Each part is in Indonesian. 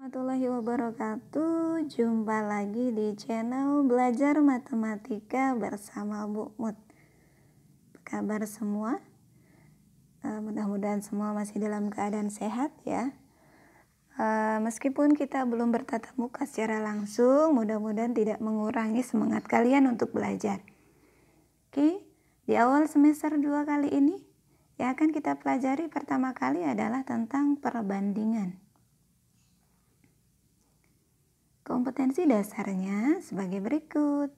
Warahmatullahi wabarakatuh. Jumpa lagi di channel Belajar Matematika bersama Bu Mut. Apa kabar semua? Mudah-mudahan semua masih dalam keadaan sehat ya. Meskipun kita belum bertatap muka secara langsung, mudah-mudahan tidak mengurangi semangat kalian untuk belajar. Oke, di awal semester 2 kali ini yang akan kita pelajari pertama kali adalah tentang perbandingan. Kompetensi dasarnya sebagai berikut.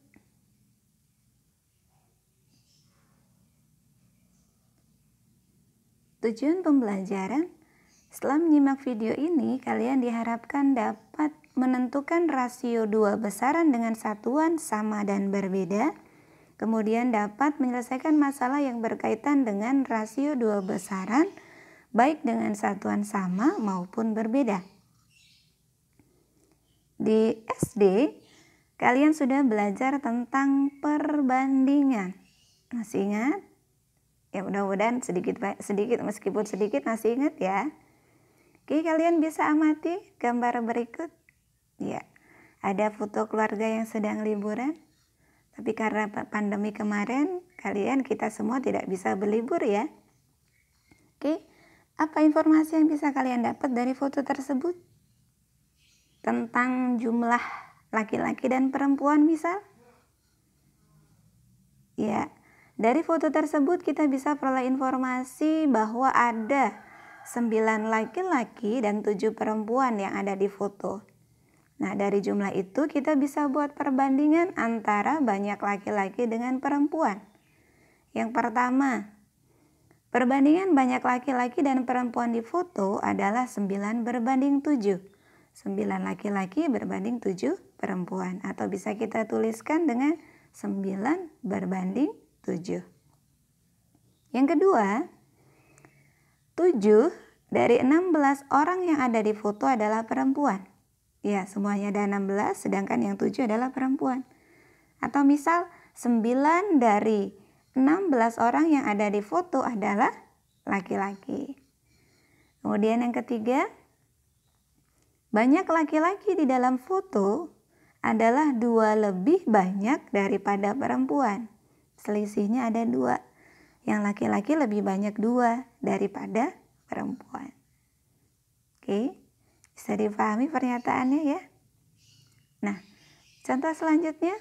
Tujuan pembelajaran, setelah menyimak video ini, kalian diharapkan dapat menentukan rasio dua besaran dengan satuan sama dan berbeda, kemudian dapat menyelesaikan masalah yang berkaitan dengan rasio dua besaran, baik dengan satuan sama maupun berbeda. Di SD, kalian sudah belajar tentang perbandingan. Masih ingat? Ya mudah-mudahan sedikit meskipun sedikit masih ingat ya. Oke, kalian bisa amati gambar berikut. Ya, ada foto keluarga yang sedang liburan. Tapi karena pandemi kemarin, kita semua tidak bisa berlibur ya. Oke, apa informasi yang bisa kalian dapat dari foto tersebut? Tentang jumlah laki-laki dan perempuan misal? Ya, dari foto tersebut kita bisa peroleh informasi bahwa ada 9 laki-laki dan 7 perempuan yang ada di foto. Nah, dari jumlah itu kita bisa buat perbandingan antara banyak laki-laki dengan perempuan. Yang pertama, perbandingan banyak laki-laki dan perempuan di foto adalah 9 berbanding 7. 9 laki-laki berbanding 7 perempuan, atau bisa kita tuliskan dengan 9 berbanding 7. Yang kedua, 7 dari 16 orang yang ada di foto adalah perempuan. Ya, semuanya ada 16, sedangkan yang 7 adalah perempuan. Atau misal 9 dari 16 orang yang ada di foto adalah laki-laki. Kemudian yang ketiga, banyak laki-laki di dalam foto adalah 2 lebih banyak daripada perempuan. Selisihnya ada 2. Yang laki-laki lebih banyak 2 daripada perempuan. Oke, bisa dipahami pernyataannya ya. Nah, contoh selanjutnya.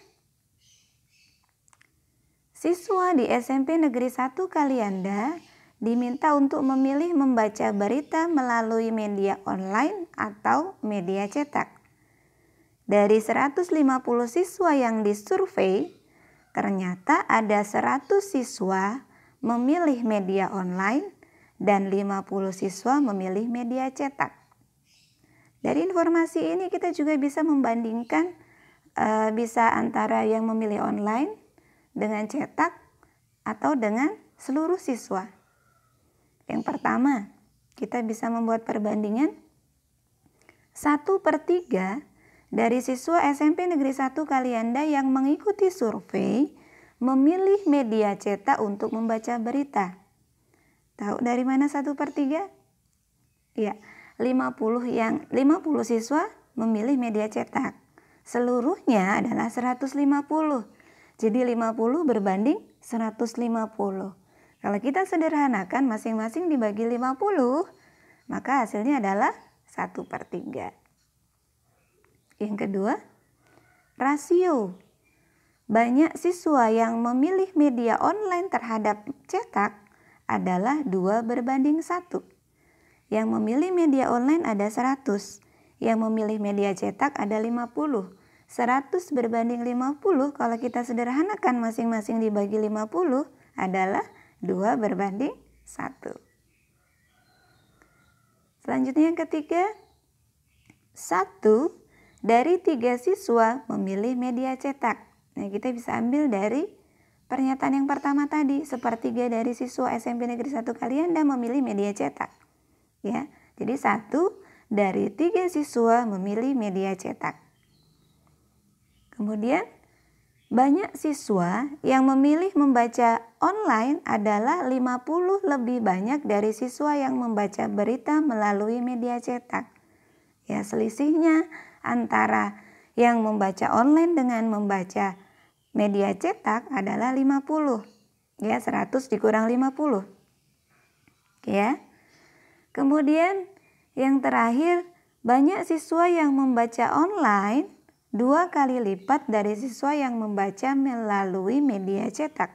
Siswa di SMP Negeri 1 Kalianda diminta untuk memilih membaca berita melalui media online atau media cetak. Dari 150 siswa yang disurvei, ternyata ada 100 siswa memilih media online dan 50 siswa memilih media cetak. Dari informasi ini kita juga bisa membandingkan bisa antara yang memilih online dengan cetak atau dengan seluruh siswa. Yang pertama, kita bisa membuat perbandingan 1/3 dari siswa SMP Negeri 1 Kalianda yang mengikuti survei memilih media cetak untuk membaca berita. Tahu dari mana 1/3? Ya, 50 siswa memilih media cetak. Seluruhnya adalah 150. Jadi 50 berbanding 150. Kalau kita sederhanakan masing-masing dibagi 50, maka hasilnya adalah 1/3. Yang kedua, rasio. Banyak siswa yang memilih media online terhadap cetak adalah 2 berbanding 1. Yang memilih media online ada 100. Yang memilih media cetak ada 50. 100 berbanding 50, kalau kita sederhanakan masing-masing dibagi 50 adalah 2 berbanding 1. Selanjutnya yang ketiga, 1 dari 3 siswa memilih media cetak. Nah, kita bisa ambil dari pernyataan yang pertama tadi, 1/3 dari siswa SMP Negeri 1 Kalianda memilih media cetak. Ya, jadi 1 dari 3 siswa memilih media cetak. Kemudian banyak siswa yang memilih membaca online adalah 50 lebih banyak dari siswa yang membaca berita melalui media cetak. Ya, selisihnya antara yang membaca online dengan membaca media cetak adalah 50. Ya, 100 dikurang 50. Oke ya. Kemudian yang terakhir, banyak siswa yang membaca online 2 kali lipat dari siswa yang membaca melalui media cetak.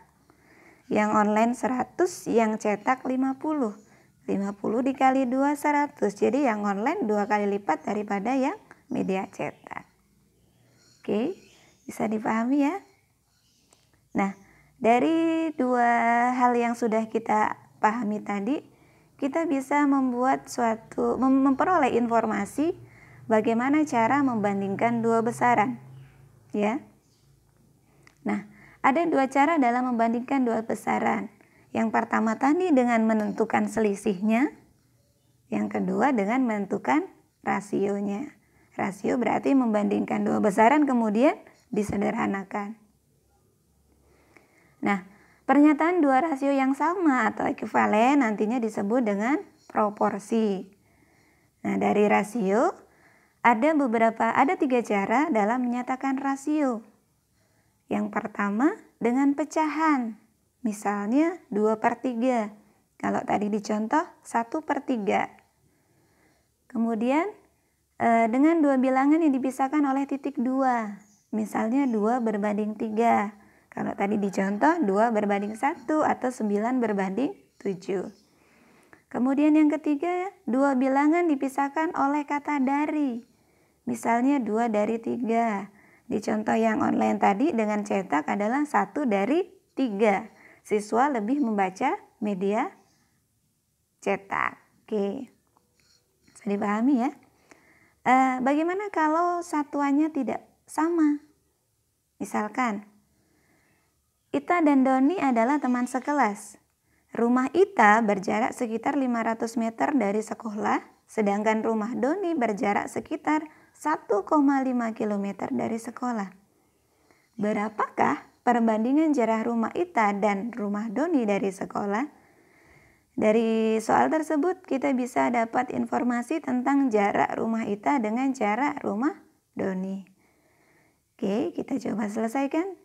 Yang online 100, yang cetak 50. 50 dikali 2, 100. Jadi yang online 2 kali lipat daripada yang media cetak. Oke, bisa dipahami ya? Nah, dari dua hal yang sudah kita pahami tadi, kita bisa memperoleh informasi bagaimana cara membandingkan dua besaran. Ya. Nah, ada dua cara dalam membandingkan dua besaran. Yang pertama tadi dengan menentukan selisihnya. Yang kedua dengan menentukan rasionya. Rasio berarti membandingkan dua besaran kemudian disederhanakan. Nah, pernyataan dua rasio yang sama atau ekuivalen nantinya disebut dengan proporsi. Nah, dari rasio ada 3 cara dalam menyatakan rasio. Yang pertama dengan pecahan. Misalnya 2/3. Kalau tadi dicontoh 1/3. Kemudian dengan dua bilangan yang dipisahkan oleh titik 2. Misalnya 2/3. Kalau tadi dicontoh 2/1 atau 9/7. Kemudian yang ketiga, dua bilangan dipisahkan oleh kata dari. Misalnya 2/3. Di contoh yang online tadi dengan cetak adalah 1/3. Siswa lebih membaca media cetak. Oke, bisa dipahami ya. Bagaimana kalau satuannya tidak sama? Misalkan, Ita dan Doni adalah teman sekelas. Rumah Ita berjarak sekitar 500 meter dari sekolah, sedangkan rumah Doni berjarak sekitar 1,5 km dari sekolah. Berapakah perbandingan jarak rumah Ita dan rumah Doni dari sekolah? Dari soal tersebut kita bisa dapat informasi tentang jarak rumah Ita dengan jarak rumah Doni. Oke, kita coba selesaikan.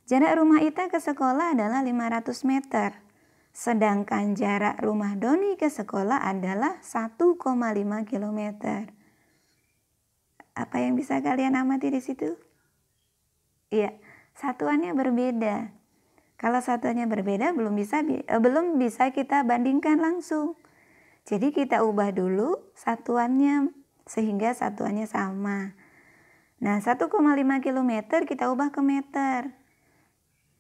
Jarak rumah Ita ke sekolah adalah 500 meter. Sedangkan jarak rumah Doni ke sekolah adalah 1,5 km. Apa yang bisa kalian amati di situ? Iya, satuannya berbeda. Kalau satuannya berbeda belum bisa kita bandingkan langsung. Jadi kita ubah dulu satuannya sehingga satuannya sama. Nah, 1,5 km kita ubah ke meter.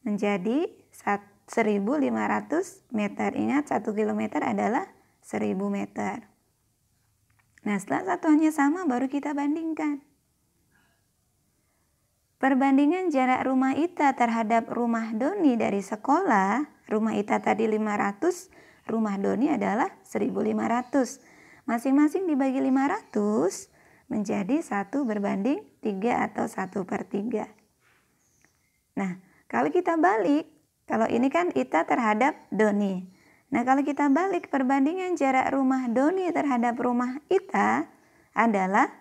Menjadi 1.500 meter. Ingat 1 km adalah 1.000 meter. Nah, setelah satuannya sama baru kita bandingkan. Perbandingan jarak rumah Ita terhadap rumah Doni dari sekolah, rumah Ita tadi 500, rumah Doni adalah 1.500. Masing-masing dibagi 500 menjadi 1/3 atau 1/3. Nah, kalau kita balik, kalau ini kan Ita terhadap Doni. Nah, kalau kita balik perbandingan jarak rumah Doni terhadap rumah Ita adalah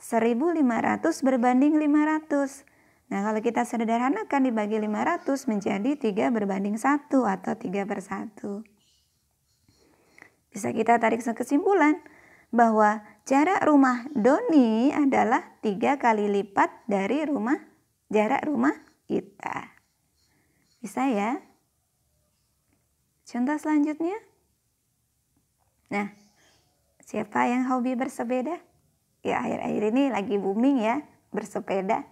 1.500 berbanding 500. Nah, kalau kita sederhanakan dibagi 500 menjadi 3/1 atau 3/1. Bisa kita tarik kesimpulan bahwa jarak rumah Doni adalah 3 kali lipat dari jarak rumah Ita. Bisa ya? Contoh selanjutnya. Nah, siapa yang hobi bersepeda? Ya, akhir-akhir ini lagi booming ya, bersepeda.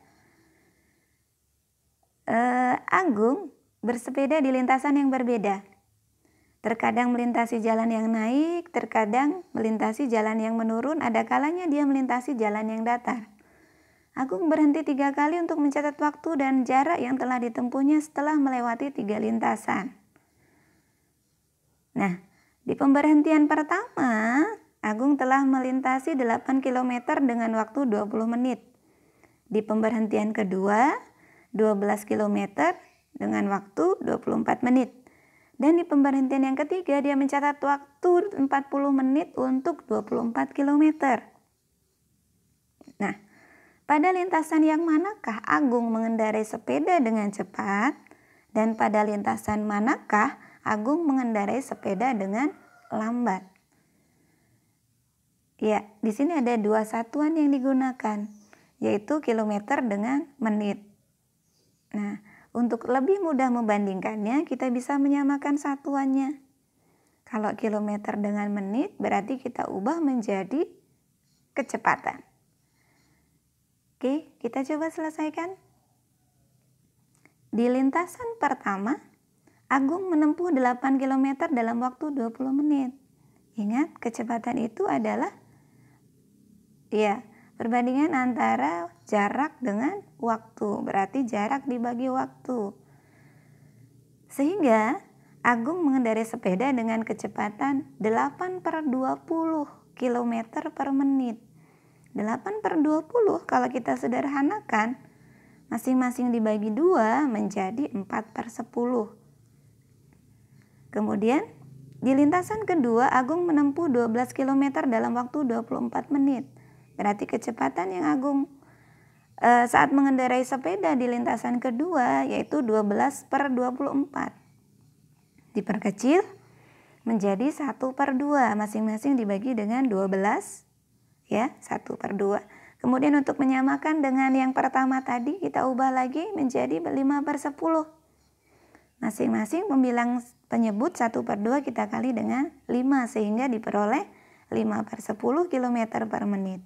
Agung bersepeda di lintasan yang berbeda. Terkadang melintasi jalan yang naik, terkadang melintasi jalan yang menurun, ada kalanya dia melintasi jalan yang datar. Agung berhenti 3 kali untuk mencatat waktu dan jarak yang telah ditempuhnya setelah melewati 3 lintasan. Nah, di pemberhentian pertama, Agung telah melintasi 8 km dengan waktu 20 menit. Di pemberhentian kedua, 12 km dengan waktu 24 menit. Dan di pemberhentian yang ketiga dia mencatat waktu 40 menit untuk 24 km. Nah, pada lintasan yang manakah Agung mengendarai sepeda dengan cepat? Dan pada lintasan manakah Agung mengendarai sepeda dengan lambat? Ya, di sini ada dua satuan yang digunakan, yaitu kilometer dengan menit. Nah, untuk lebih mudah membandingkannya, kita bisa menyamakan satuannya. Kalau kilometer dengan menit, berarti kita ubah menjadi kecepatan. Oke, kita coba selesaikan. Di lintasan pertama, Agung menempuh 8 km dalam waktu 20 menit. Ingat, kecepatan itu adalah perbandingan antara jarak dengan waktu, berarti jarak dibagi waktu. Sehingga Agung mengendarai sepeda dengan kecepatan 8/20 km per menit. 8/20 kalau kita sederhanakan, masing-masing dibagi 2 menjadi 4/10. Kemudian di lintasan kedua Agung menempuh 12 km dalam waktu 24 menit. Berarti kecepatan yang Agung saat mengendarai sepeda di lintasan kedua yaitu 12/24. Diperkecil menjadi 1/2, masing-masing dibagi dengan 12, ya, 1/2. Kemudian untuk menyamakan dengan yang pertama tadi, kita ubah lagi menjadi 5/10. Masing-masing pembilang penyebut 1/2 kita kali dengan 5 sehingga diperoleh 5/10 km per menit.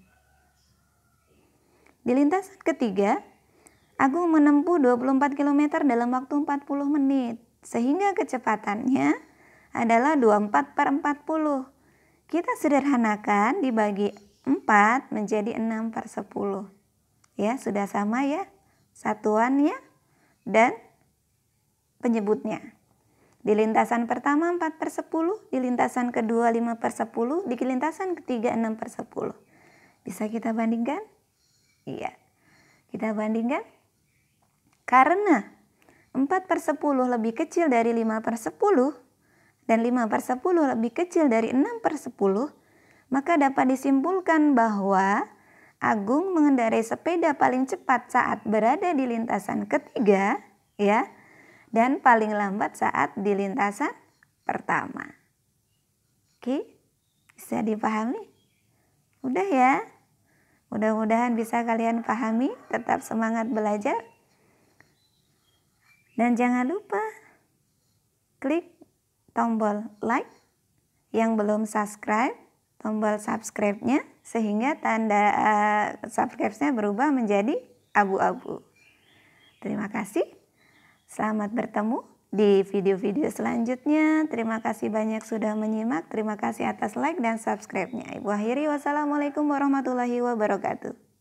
Di lintasan ketiga, Agung menempuh 24 km dalam waktu 40 menit, sehingga kecepatannya adalah 24/40. Kita sederhanakan, dibagi 4 menjadi 6/10. Ya, sudah sama ya satuannya dan penyebutnya. Di lintasan pertama 4/10, di lintasan kedua 5/10, di lintasan ketiga 6/10. Bisa kita bandingkan? Iya, kita bandingkan. Karena 4/10 lebih kecil dari 5/10 dan 5/10 lebih kecil dari 6/10, maka dapat disimpulkan bahwa Agung mengendarai sepeda paling cepat saat berada di lintasan ketiga, ya, dan paling lambat saat di lintasan pertama. Oke, bisa dipahami? Udah ya? Mudah-mudahan bisa kalian pahami, tetap semangat belajar. Dan jangan lupa klik tombol like, yang belum subscribe, tombol subscribe-nya sehingga tanda subscribe-nya berubah menjadi abu-abu. Terima kasih. Selamat bertemu di video-video selanjutnya. Terima kasih banyak sudah menyimak. Terima kasih atas like dan subscribe-nya. Ibu akhiri, wassalamualaikum warahmatullahi wabarakatuh.